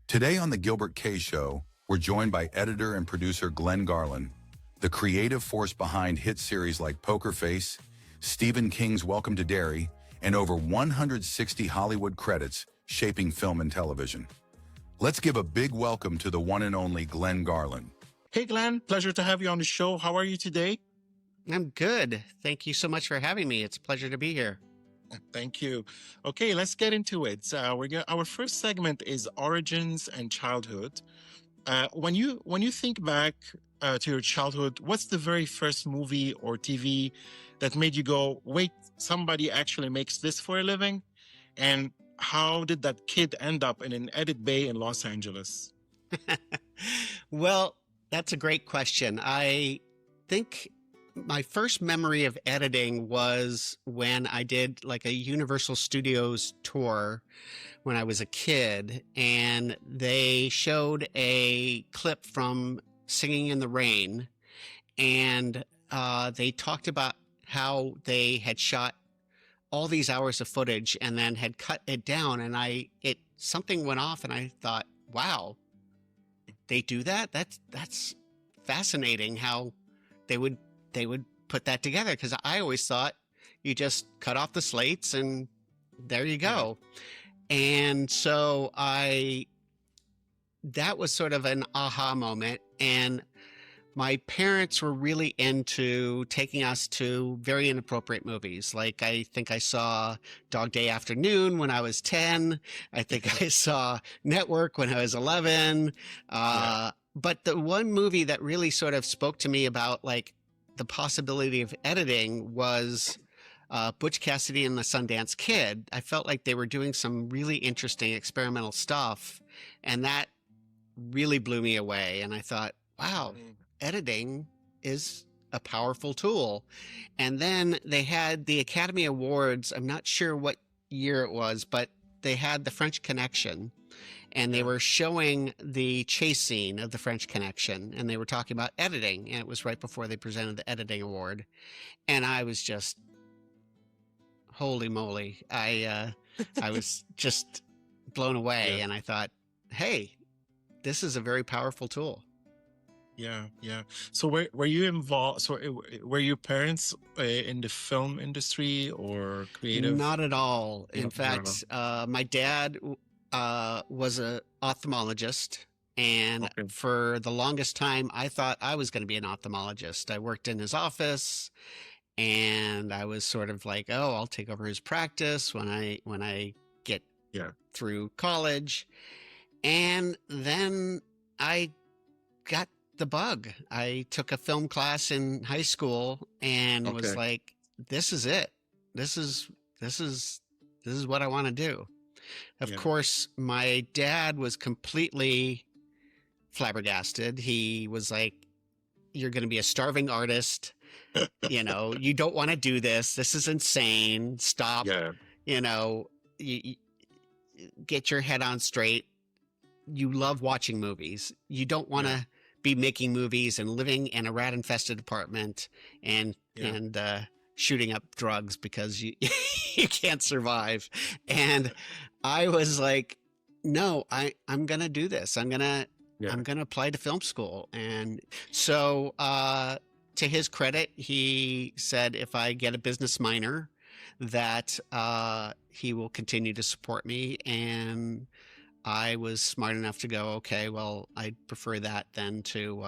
Today on the Gilbert.K Show, we're joined by editor and producer Glenn Garland, the creative force behind hit series like Poker Face, Stephen King's Welcome to Derry, and over 160 Hollywood credits shaping film and television. Let's give a big welcome to the one and only Glenn Garland. Hey, Glenn, pleasure to have you on the show. How are you today? I'm good. Thank you so much for having me. It's a pleasure to be here. Thank you. Okay, let's get into it. Our first segment is origins and childhood. When you think back to your childhood, what's the very first movie or TV that made you go, wait, somebody actually makes this for a living? And how did that kid end up in an edit bay in Los Angeles? Well, that's a great question. I think my first memory of editing was when I did like a Universal Studios tour when I was a kid, and they showed a clip from Singing in the Rain, and they talked about how they had shot all these hours of footage and then had cut it down, and something went off, and I thought, wow, they do that? That's fascinating how they would put that together, because I always thought you just cut off the slates and there you go. And so that was sort of an aha moment. And my parents were really into taking us to very inappropriate movies. Like, I think I saw Dog Day Afternoon when I was 10. I think I saw Network when I was 11. But the one movie that really sort of spoke to me about like the possibility of editing was Butch Cassidy and the Sundance Kid. I felt like they were doing some really interesting experimental stuff, and that really blew me away. And I thought, wow, editing is a powerful tool. And then they had the Academy Awards. I'm not sure what year it was, but they had the French Connection, and they were showing the chase scene of the French Connection, and they were talking about editing, and it was right before they presented the editing award. And I was just, holy moly. I was just blown away. And I thought, hey, this is a very powerful tool. Yeah. So were you involved? So were your parents in the film industry or creative? Not at all. In fact, my dad was an ophthalmologist, and for the longest time, I thought I was going to be an ophthalmologist. I worked in his office, and I was sort of like, oh, I'll take over his practice when I get through college. And then I got the bug. I took a film class in high school and was like, this is it. This is what I want to do. Of course, my dad was completely flabbergasted. He was like, you're going to be a starving artist. You don't want to do this. This is insane. Stop. You get your head on straight. You love watching movies. You don't want to be making movies and living in a rat-infested apartment and shooting up drugs because you can't survive. And I was like, no, I'm gonna do this. I'm gonna apply to film school. And so to his credit, he said if I get a business minor that he will continue to support me. And I was smart enough to go, okay, well, I'd prefer that than to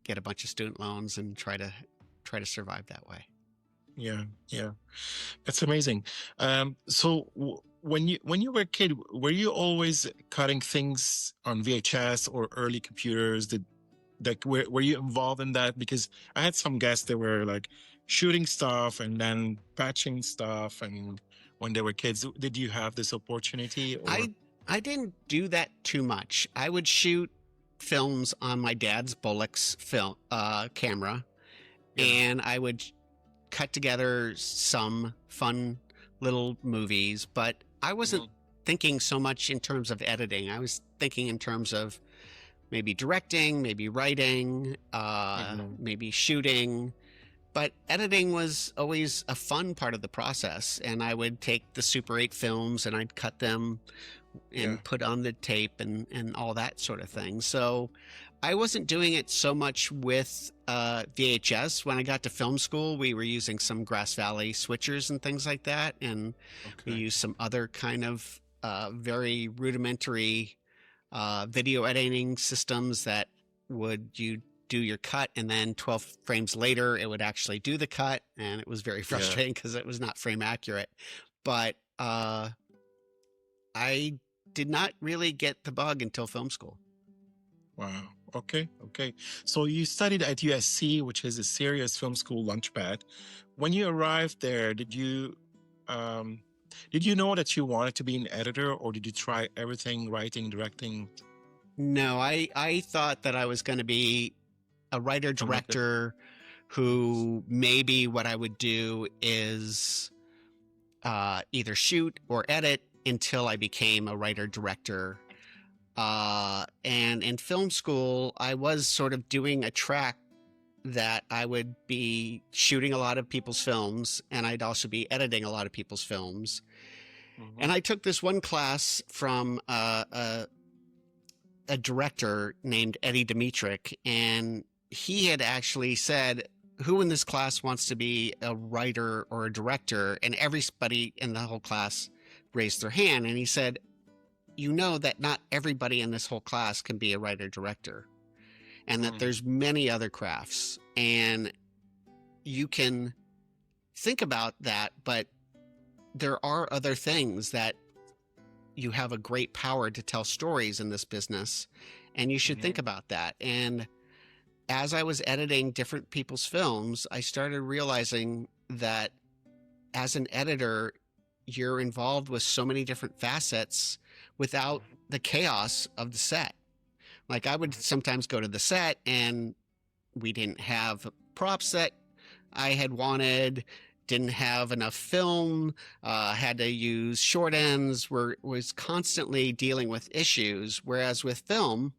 get a bunch of student loans and try to survive that way. Yeah. That's amazing. So when you were a kid, were you always cutting things on VHS or early computers? Were you involved in that? Because I had some guests that were like shooting stuff and then patching stuff, and when they were kids, did you have this opportunity? Or? I didn't do that too much. I would shoot films on my dad's Bolex film camera, and I would cut together some fun little movies, but I wasn't thinking so much in terms of editing. I was thinking in terms of maybe directing, maybe writing, maybe shooting. But editing was always a fun part of the process. And I would take the Super 8 films and I'd cut them and put on the tape and all that sort of thing. So I wasn't doing it so much with VHS. When I got to film school, we were using some Grass Valley switchers and things like that. And we used some other kind of very rudimentary video editing systems that you do your cut, and then 12 frames later, it would actually do the cut. And it was very frustrating because it was not frame accurate. But I did not really get the bug until film school. Wow. Okay. So you studied at USC, which is a serious film school launchpad. When you arrived there, did you know that you wanted to be an editor, or did you try everything, writing, directing? No, I thought that I was going to be a writer-director who maybe what I would do is either shoot or edit until I became a writer-director. And in film school, I was sort of doing a track that I would be shooting a lot of people's films, and I'd also be editing a lot of people's films. Mm-hmm. And I took this one class from a director named Eddie Dimitrick, and he had actually said, who in this class wants to be a writer or a director? And everybody in the whole class raised their hand. And he said, you know that not everybody in this whole class can be a writer director, and that there's many other crafts, and you can think about that, but there are other things that you have a great power to tell stories in this business, and you should think about that. And as I was editing different people's films, I started realizing that as an editor, you're involved with so many different facets without the chaos of the set. Like, I would sometimes go to the set and we didn't have props that I had wanted, didn't have enough film, had to use short ends, was constantly dealing with issues. Whereas with film,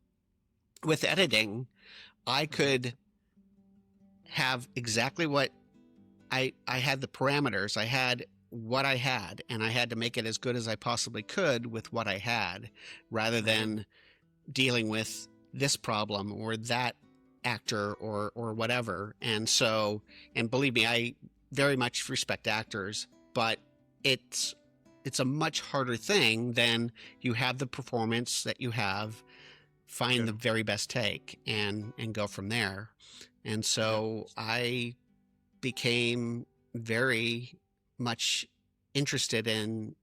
with editing, I could have exactly what I had, the parameters. I had what I had, and I had to make it as good as I possibly could with what I had, rather than dealing with this problem or that actor or whatever. And so, and believe me, I very much respect actors, but it's a much harder thing than you have the performance that you have, find the very best take and go from there. And so I became very much interested in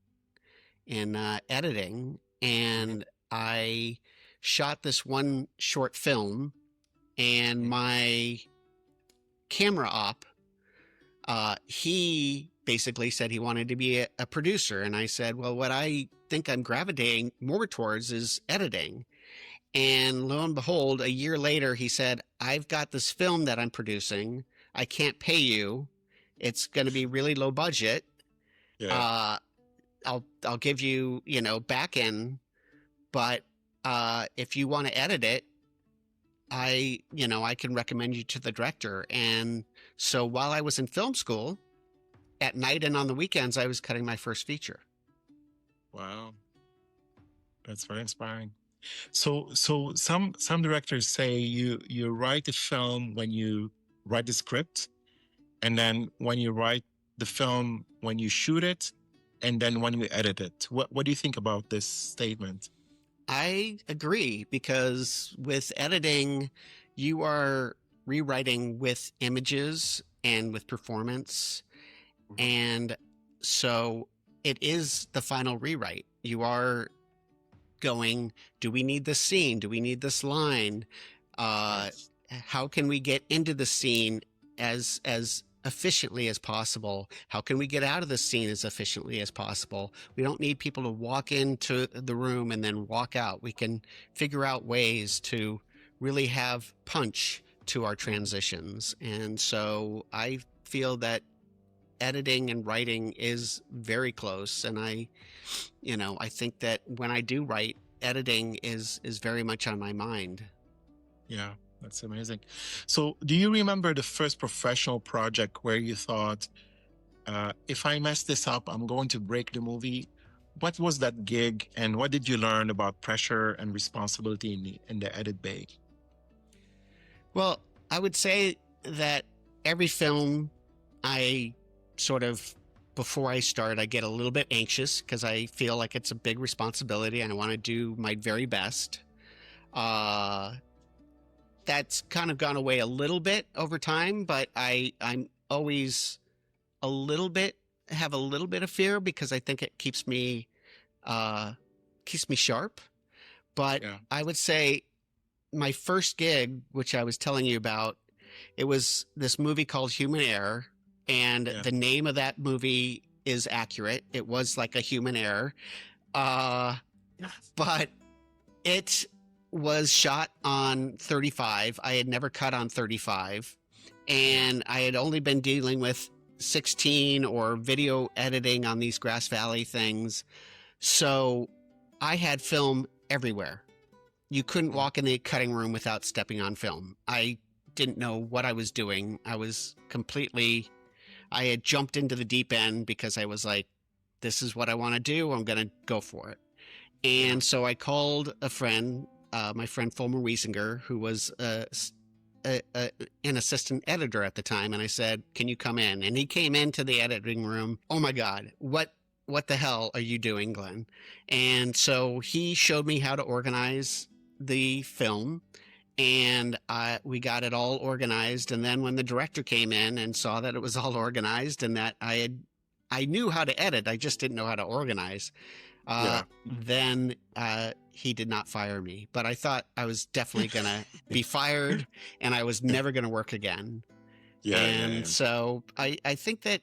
editing, and I shot this one short film, and my camera op, he basically said he wanted to be a producer, and I said, well, what I think I'm gravitating more towards is editing. And lo and behold, a year later, he said, I've got this film that I'm producing. I can't pay you. It's going to be really low budget. I'll give you, back end, but if you want to edit it, I can recommend you to the director. And so while I was in film school, at night and on the weekends, I was cutting my first feature. Wow. That's very inspiring. So some directors say you write the film when you write the script, and then when you write the film, when you shoot it, and then when you edit it. What do you think about this statement? I agree, because with editing, you are rewriting with images and with performance. And so it is the final rewrite. You are going, do we need this scene? Do we need this line? How can we get into the scene as efficiently as possible? How can we get out of the scene as efficiently as possible? We don't need people to walk into the room and then walk out. We can figure out ways to really have punch to our transitions. And so I feel that editing and writing is very close. And I think that when I do write, editing is very much on my mind. Yeah, that's amazing. So do you remember the first professional project where you thought, if I mess this up, I'm going to break the movie? what was that gig, and what did you learn about pressure and responsibility in the edit bay? Well, I would say that every film I sort of, before I start, I get a little bit anxious because I feel like it's a big responsibility and I want to do my very best. That's kind of gone away a little bit over time, but I'm always have a little bit of fear because I think it keeps me sharp. But Yeah. I would say my first gig, which I was telling you about, it was this movie called Human Error, and the name of that movie is accurate. It was like a human error, but it was shot on 35. I had never cut on 35, and I had only been dealing with 16 or video editing on these Grass Valley things. So I had film everywhere. You couldn't walk in the cutting room without stepping on film. I didn't know what I was doing. I had jumped into the deep end because I was like, this is what I want to do. I'm going to go for it. And so I called a friend, my friend Fulmer Wiesinger, who was an assistant editor at the time. And I said, can you come in? And he came into the editing room. Oh my God, what the hell are you doing, Glenn? And so he showed me how to organize the film, and we got it all organized. And then when the director came in and saw that it was all organized and that I knew how to edit, I just didn't know how to organize. Then he did not fire me, but I thought I was definitely going to be fired and I was never going to work again. So I think that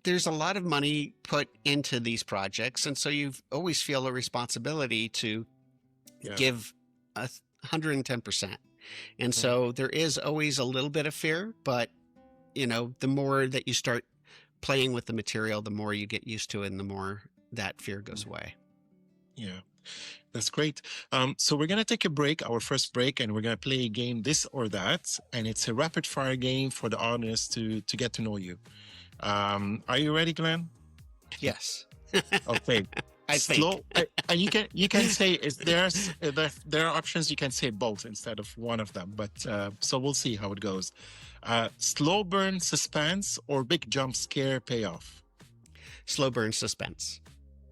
there's a lot of money put into these projects. And so you always feel a responsibility to give 110%. And so there is always a little bit of fear, but the more that you start playing with the material, the more you get used to it and the more that fear goes away. Yeah, that's great. So we're going to take a break, our first break, and we're going to play a game, This or That. And it's a rapid fire game for the audience to get to know you. Are you ready, Glenn? Yes. Okay. I think. And you can say there are options. You can say both instead of one of them. But so we'll see how it goes. Slow burn suspense or big jump scare payoff? Slow burn suspense.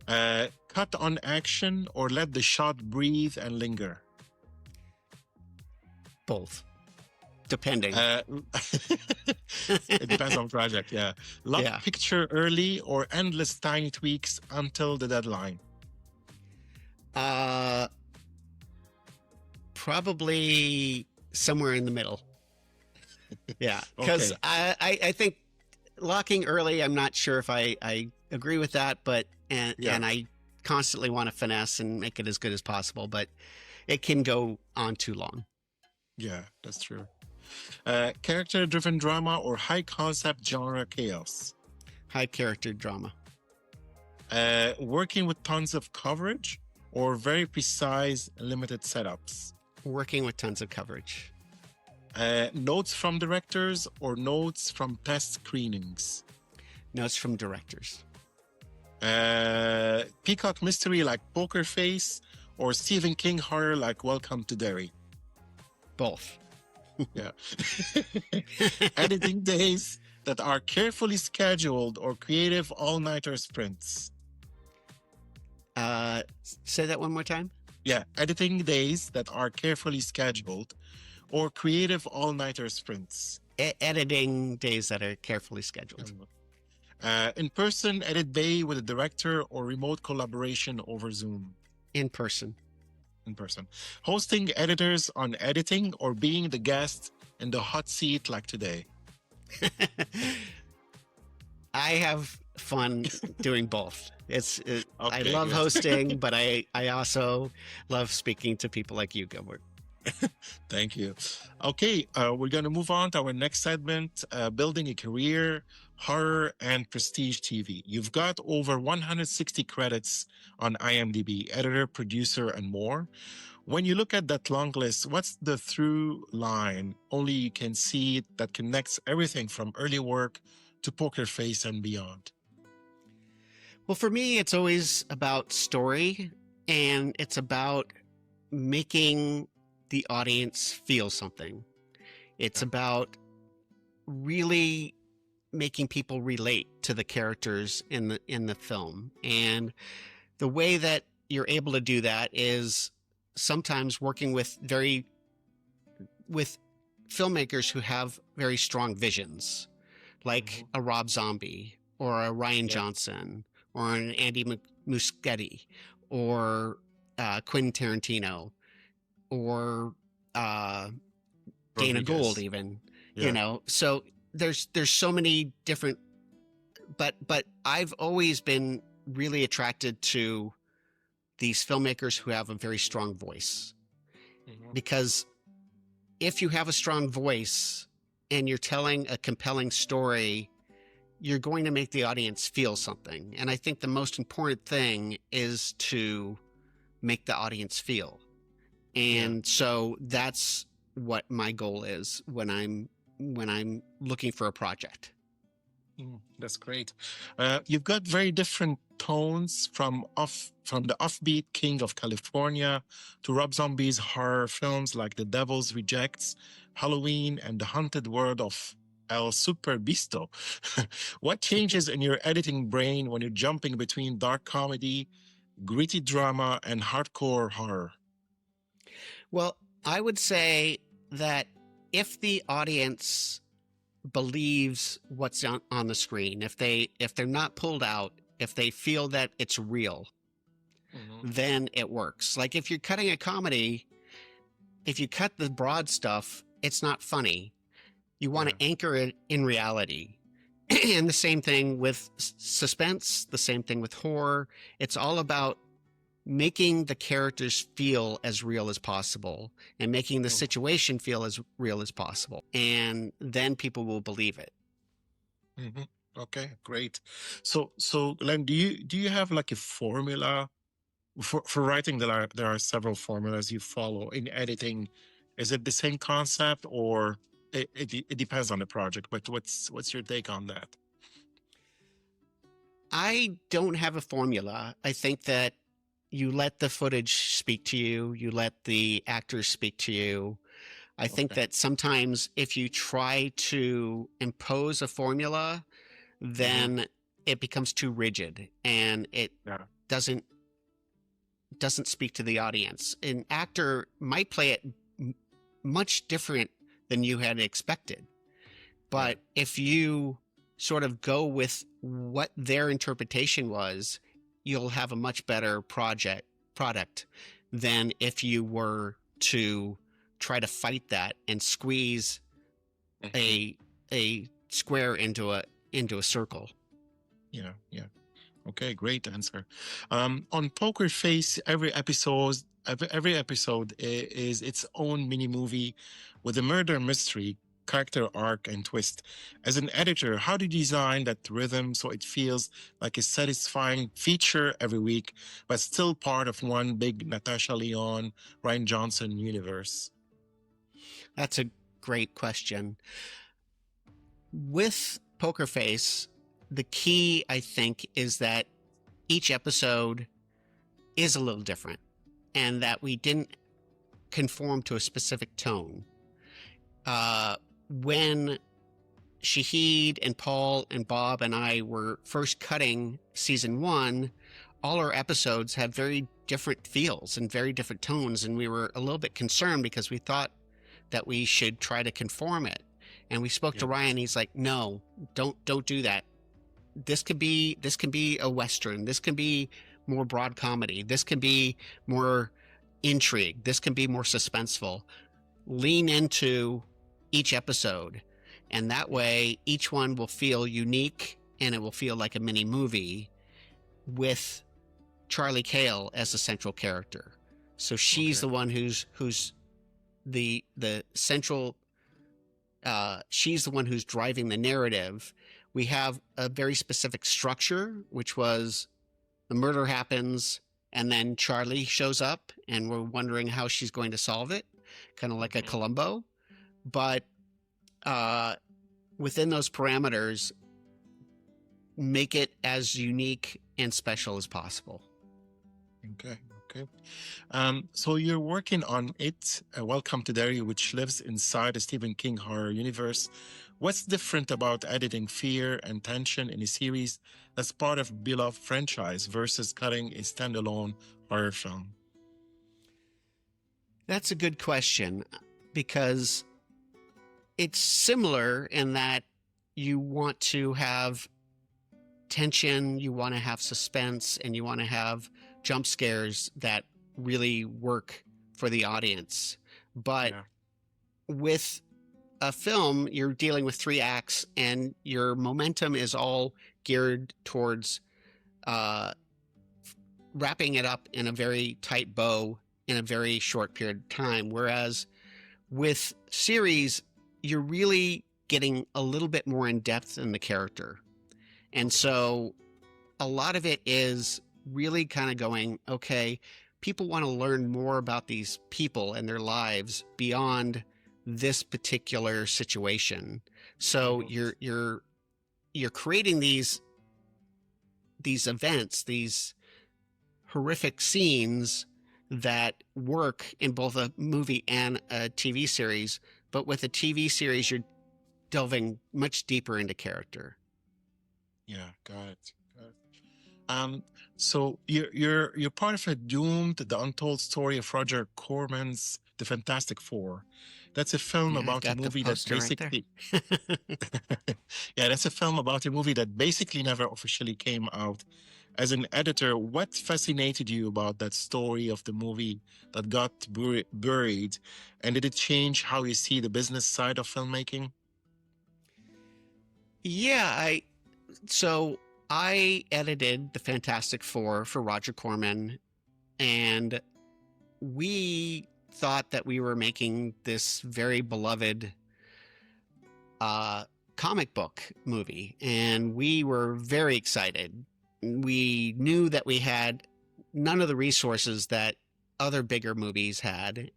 Cut on action or let the shot breathe and linger? Both. Depending. It depends on project, yeah. Lock picture early or endless tiny tweaks until the deadline? Probably somewhere in the middle. Yeah, because I think locking early, I'm not sure if I agree with that, but and I constantly want to finesse and make it as good as possible, but it can go on too long. Yeah, that's true. Character-driven drama or high-concept genre chaos? High character drama. Working with tons of coverage or very precise, limited setups? Working with tons of coverage. Notes from directors or notes from test screenings? Notes from directors. Peacock mystery like Poker Face or Stephen King horror like Welcome to Derry? Both. Yeah. Editing days that are carefully scheduled or creative all-nighter sprints? Say that one more time. Yeah, editing days that are carefully scheduled or creative all-nighter sprints? Editing days that are carefully scheduled. In-person edit bay with a director or remote collaboration over Zoom? In person. In person. Hosting editors on editing or being the guest in the hot seat like today? I have fun doing both. Okay, I love hosting, but I also love speaking to people like you, Gilbert. Thank you. Okay, we're going to move on to our next segment, building a career, horror, and prestige TV. You've got over 160 credits on IMDb, editor, producer, and more. When you look at that long list, what's the through line only you can see that connects everything from early work to Poker Face and beyond? Well, for me, it's always about story, and it's about making the audience feel something. It's about really making people relate to the characters in the film. And the way that you're able to do that is sometimes working with filmmakers who have very strong visions, like a Rob Zombie or a Ryan Johnson or an Andy Muschietti or Quentin Tarantino or Dana Gould even, so there's so many different, but I've always been really attracted to these filmmakers who have a very strong voice, because if you have a strong voice and you're telling a compelling story, you're going to make the audience feel something. And I think the most important thing is to make the audience feel. And so that's what my goal is when I'm looking for a project. That's great. You've got very different tones from the offbeat King of California to Rob Zombie's horror films like The Devil's Rejects, Halloween, and The Haunted World of El Super Bisto. What changes in your editing brain when you're jumping between dark comedy, gritty drama, and hardcore horror? Well, I would say that if the audience believes what's on the screen, if they're not pulled out, if they feel that it's real, then it works. Like if you're cutting a comedy, if you cut the broad stuff, it's not funny. You want to anchor it in reality. And the same thing with suspense, the same thing with horror. It's all about making the characters feel as real as possible and making the situation feel as real as possible. And then people will believe it. Okay, great. So Glenn, do you have like a formula for writing? There are several formulas you follow in editing. Is it the same concept, or it depends on the project? But what's your take on that? I don't have a formula. I think that you let the footage speak to you. You let the actors speak to you. I think that sometimes if you try to impose a formula, then it becomes too rigid and it doesn't speak to the audience. An actor might play it much different than you had expected. But if you sort of go with what their interpretation was, you'll have a much better product than if you were to try to fight that and squeeze a square into a circle. Yeah. Okay, great answer. On Poker Face, every episode is its own mini movie with a murder mystery, character arc, and twist. As an editor, how do you design that rhythm so it feels like a satisfying feature every week, but still part of one big Natasha Lyonne, Ryan Johnson universe? That's a great question. With Poker Face, the key, I think, is that each episode is a little different and that we didn't conform to a specific tone. When Shahid and Paul and Bob and I were first cutting season 1, all our episodes had very different feels and very different tones, and we were a little bit concerned because we thought that we should try to conform it. And we spoke to Ryan. He's like, "No, don't do that. This can be a Western. This can be more broad comedy. This can be more intrigue. This can be more suspenseful. Lean into each episode, and that way each one will feel unique and it will feel like a mini movie with Charlie Cale as the central character. So she's the one who's the central, she's the one who's driving the narrative. We have a very specific structure, which was the murder happens and then Charlie shows up and we're wondering how she's going to solve it, kind of like a Columbo. But within those parameters, make it as unique and special as possible. Okay. So you're working on it, Welcome to Derry, which lives inside the Stephen King horror universe. What's different about editing fear and tension in a series that's part of a beloved franchise versus cutting a standalone horror film? That's a good question, because it's similar in that you want to have tension, you want to have suspense, and you want to have jump scares that really work for the audience. But with a film, you're dealing with 3 acts, and your momentum is all geared towards wrapping it up in a very tight bow in a very short period of time. Whereas with series, you're really getting a little bit more in depth in the character. And so a lot of it is really kind of going, okay, people want to learn more about these people and their lives beyond this particular situation. So you're creating these events, these horrific scenes that work in both a movie and a TV series. But with a TV series, you're delving much deeper into character. Yeah, got it. So you're part of a Doomed, the untold story of Roger Corman's The Fantastic Four. That's a film about a movie that basically that's a film about a movie that basically never officially came out. As an editor, what fascinated you about that story of the movie that got buried? And did it change how you see the business side of filmmaking? Yeah, So I edited The Fantastic Four for Roger Corman, and we thought that we were making this very beloved comic book movie, and we were very excited. We knew that we had none of the resources that other bigger movies had,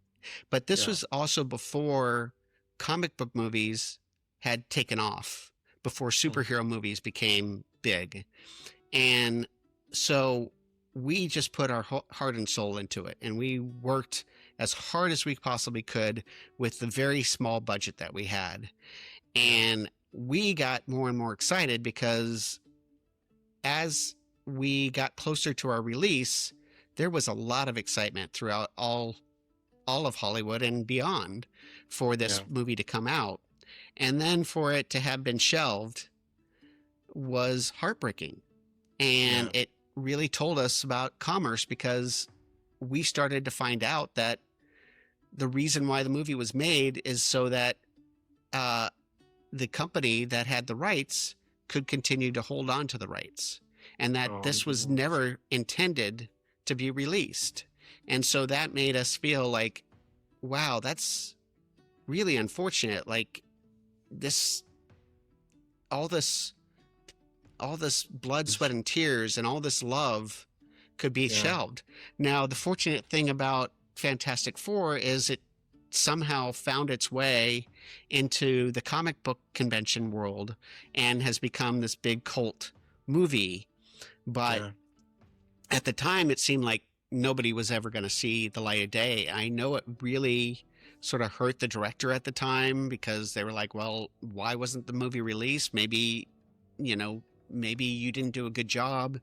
but this was also before comic book movies had taken off, before superhero movies became big. And so we just put our heart and soul into it, and we worked as hard as we possibly could with the very small budget that we had. And we got more and more excited because as we got closer to our release, there was a lot of excitement throughout all of Hollywood and beyond for this movie to come out. And then for it to have been shelved was heartbreaking. And it really told us about commerce, because we started to find out that the reason why the movie was made is so that the company that had the rights could continue to hold on to the rights, and that this was never intended to be released. And so that made us feel like, wow, that's really unfortunate. Like all this blood, sweat, and tears and all this love could be shelved. Now, the fortunate thing about Fantastic Four is it somehow found its way into the comic book convention world and has become this big cult movie. But at the time, it seemed like nobody was ever going to see the light of day. I know it really sort of hurt the director at the time, because they were like, well, why wasn't the movie released? Maybe you didn't do a good job.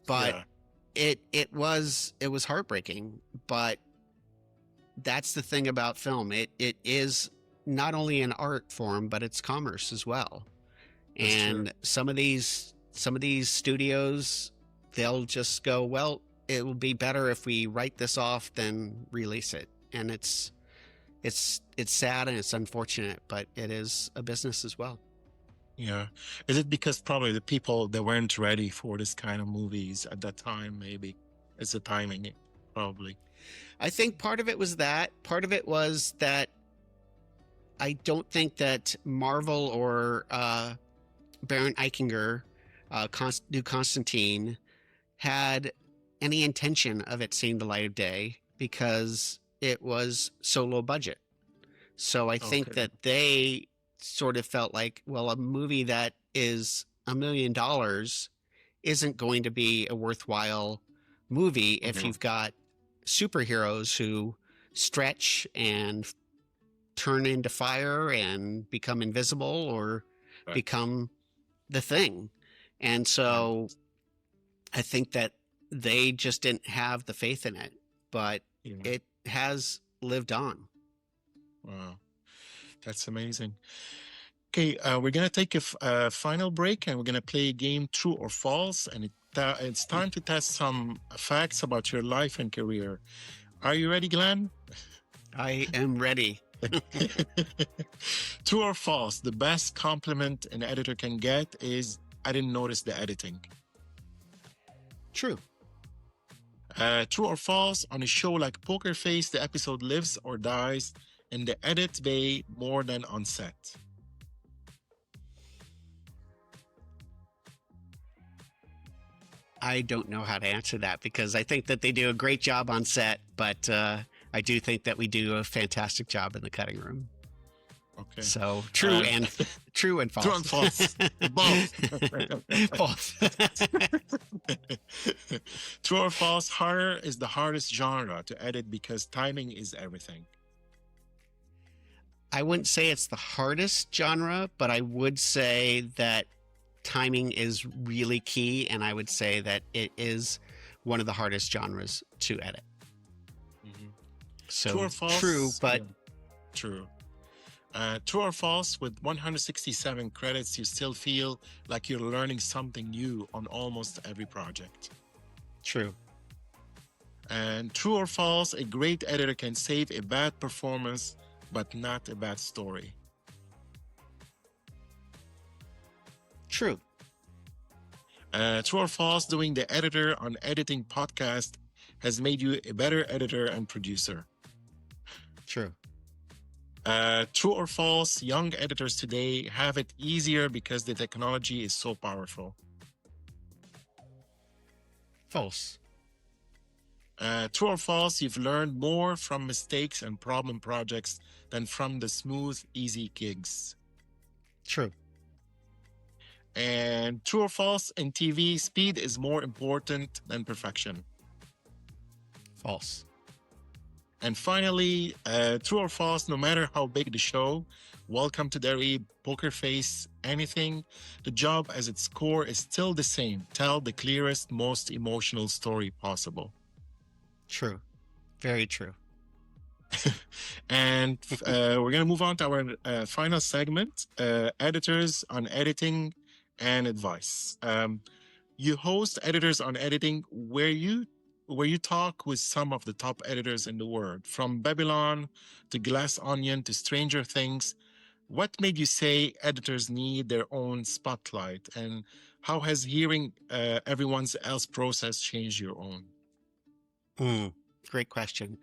But it was heartbreaking. But that's the thing about film. It is not only an art form, but it's commerce as well. That's and true. Some of these studios, they'll just go, well, it will be better if we write this off than release it. And it's sad and it's unfortunate, but it is a business as well. Yeah. Is it because probably the people, they weren't ready for this kind of movies at that time? Maybe it's the timing, probably. I think part of it was that. Part of it was that I don't think that Marvel or Baron Eichinger, do Constantine, had any intention of it seeing the light of day, because it was so low budget. So I think that they sort of felt like, well, a movie that is $1 million isn't going to be a worthwhile movie if you've got superheroes who stretch and turn into fire and become invisible or become the Thing. And so I think that they just didn't have the faith in it, but it has lived on. Wow. That's amazing. Okay, we're going to take a final break, and we're going to play a game, True or False, and it's time to test some facts about your life and career. Are you ready, Glenn? I am ready. True or false, the best compliment an editor can get is, I didn't notice the editing. True. True or false, on a show like Poker Face, the episode lives or dies in the edit bay more than on set. I don't know how to answer that because I think that they do a great job on set, but I do think that we do a fantastic job in the cutting room. Okay. So true and false. True and false. Both. Both. True or false, horror is the hardest genre to edit because timing is everything. I wouldn't say it's the hardest genre, but I would say that timing is really key, and I would say that it is one of the hardest genres to edit. So true or false? True, but true. True or false, with 167 credits, you still feel like you're learning something new on almost every project. True. And true or false, a great editor can save a bad performance, but not a bad story. True. True or false, doing the editor on editing podcast has made you a better editor and producer. True. True or false, young editors today have it easier because the technology is so powerful. False. True or false, you've learned more from mistakes and problem projects than from the smooth, easy gigs. True. And true or false, in TV, speed is more important than perfection. False. And finally, true or false, no matter how big the show, Welcome to Derry, Poker Face, anything, the job as its core is still the same. Tell the clearest, most emotional story possible. True. Very true. And we're going to move on to our final segment, editors on editing and advice. You host Editors on Editing, where you talk with some of the top editors in the world, from Babylon to Glass Onion to Stranger Things. What made you say editors need their own spotlight, and how has hearing everyone else's process changed your own? Great question.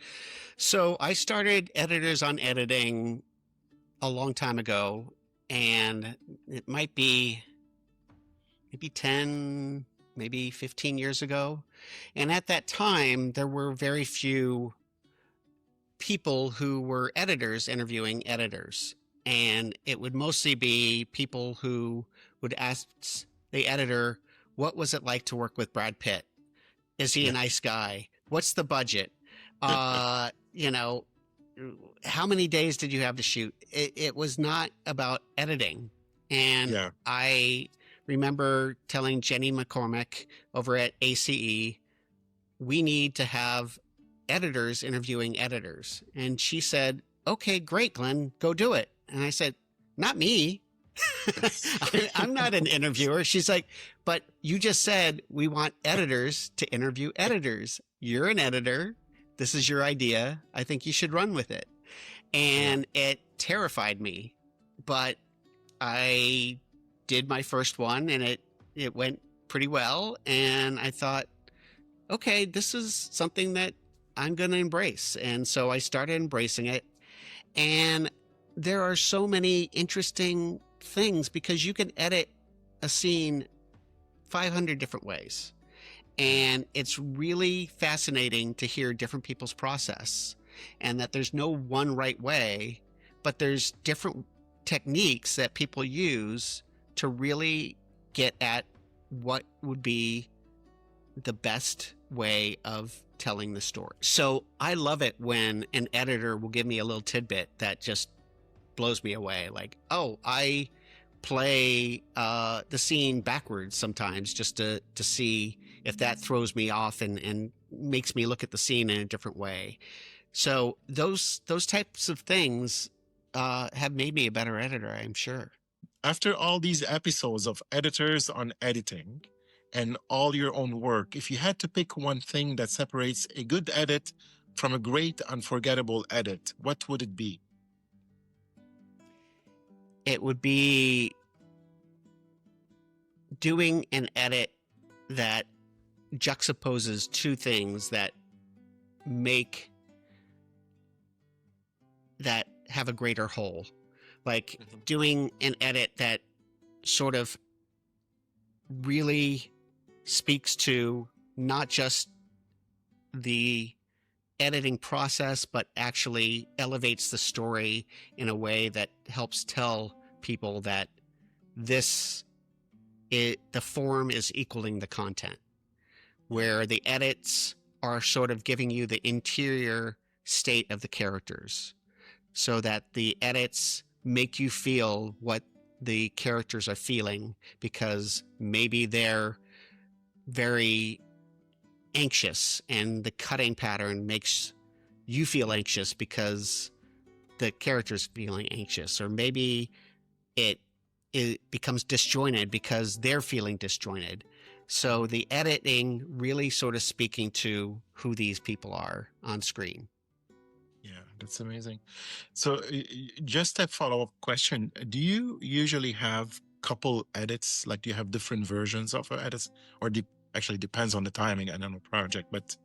So I started Editors on Editing a long time ago, and it might be maybe 10, maybe 15 years ago. And at that time, there were very few people who were editors interviewing editors. And it would mostly be people who would ask the editor, what was it like to work with Brad Pitt? Is he a nice guy? What's the budget? You know, how many days did you have to shoot? It was not about editing. And I remember telling Jenny McCormick over at ACE, we need to have editors interviewing editors. And she said, okay, great, Glenn, go do it. And I said, not me. I'm not an interviewer. She's like, but you just said we want editors to interview editors. You're an editor. This is your idea. I think you should run with it. And it terrified me, but I did my first one, and it went pretty well. And I thought, okay, this is something that I'm going to embrace. And so I started embracing it. And there are so many interesting things because you can edit a scene 500 different ways. And it's really fascinating to hear different people's process, and that there's no one right way, but there's different techniques that people use to really get at what would be the best way of telling the story. So I love it when an editor will give me a little tidbit that just blows me away. Like, oh, I play the scene backwards sometimes just to see if that throws me off and makes me look at the scene in a different way. So those types of things have made me a better editor, I'm sure. After all these episodes of editors on editing and all your own work, if you had to pick one thing that separates a good edit from a great, unforgettable edit, what would it be? It would be doing an edit that juxtaposes two things that have a greater whole. Like doing an edit that sort of really speaks to not just the editing process, but actually elevates the story in a way that helps tell people that the form is equaling the content, where the edits are sort of giving you the interior state of the characters, so that the edits make you feel what the characters are feeling, because maybe they're very anxious and the cutting pattern makes you feel anxious because the character's feeling anxious, or maybe it becomes disjointed because they're feeling disjointed. So the editing really sort of speaking to who these people are on screen. Yeah, that's amazing. So just a follow-up question. Do you usually have couple edits? Like, do you have different versions of edits? Or actually depends on the timing and on the project, but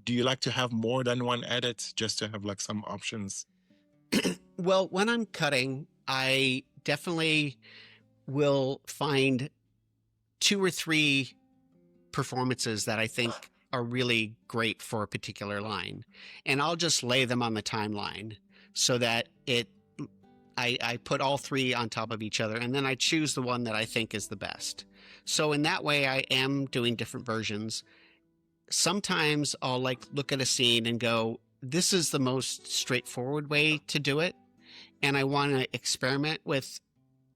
do you like to have more than one edit just to have like some options? Well, when I'm cutting, I definitely will find 2 or 3 performances that I think are really great for a particular line, and I'll just lay them on the timeline so that I put all 3 on top of each other, and then I choose the one that I think is the best. So in that way, I am doing different versions. Sometimes I'll look at a scene and go, this is the most straightforward way to do it, and I want to experiment with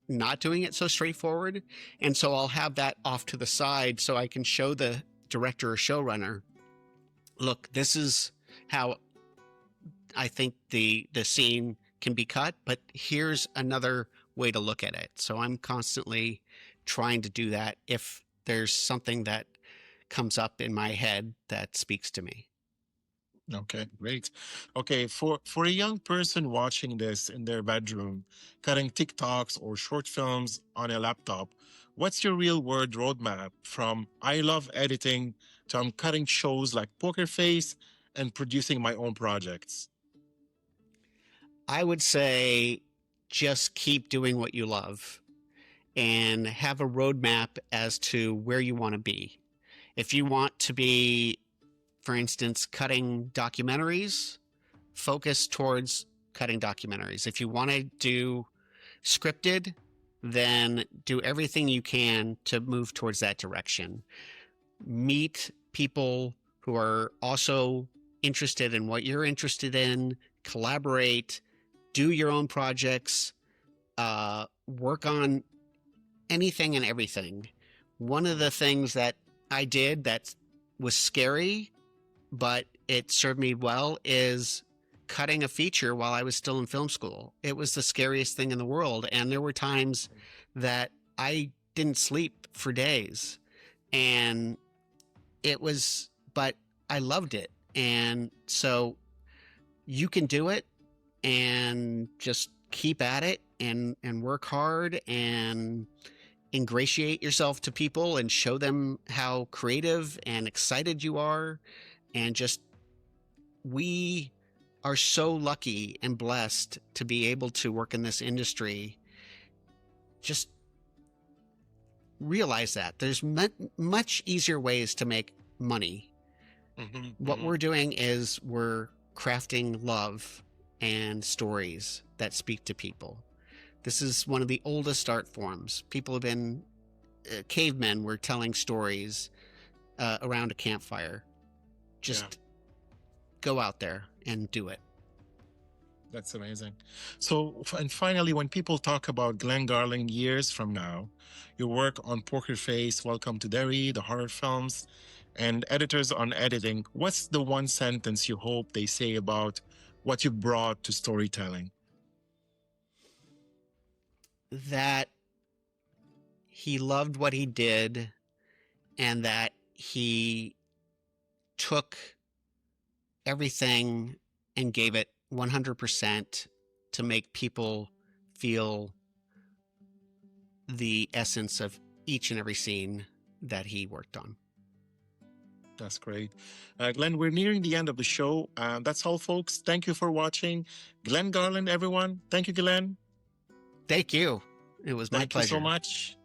not doing it so straightforward. And so I'll have that off to the side so I can show the director or showrunner, look, this is how I think the scene can be cut, but here's another way to look at it. So I'm constantly trying to do that if there's something that comes up in my head that speaks to me. Okay, great. Okay, for a young person watching this in their bedroom, cutting TikToks or short films on a laptop, what's your real world roadmap from I love editing to I'm cutting shows like Poker Face and producing my own projects? I would say just keep doing what you love and have a roadmap as to where you want to be. If you want to be, for instance, cutting documentaries, focus towards cutting documentaries. If you want to do scripted, then do everything you can to move towards that direction. Meet people who are also interested in what you're interested in, collaborate, do your own projects, work on anything and everything. One of the things that I did that was scary, but it served me well, is cutting a feature while I was still in film school. It was the scariest thing in the world. And there were times that I didn't sleep for days, and but I loved it. And so you can do it, and just keep at it and work hard and ingratiate yourself to people and show them how creative and excited you are. And just, we are so lucky and blessed to be able to work in this industry. Just realize that there's much easier ways to make money. What we're doing is we're crafting love and stories that speak to people. This is one of the oldest art forms. People have been cavemen were telling stories around a campfire. Just go out there and do it. That's amazing. So, and finally, when people talk about Glenn Garland years from now, your work on Poker Face, Welcome to Derry, the horror films, and editors on editing, what's the one sentence you hope they say about what you brought to storytelling? That he loved what he did, and that he took everything and gave it 100% to make people feel the essence of each and every scene that he worked on. That's great. Glenn, we're nearing the end of the show. That's all, folks. Thank you for watching. Glenn Garland, everyone. Thank you, Glenn. Thank you. It was my pleasure. Thank you so much.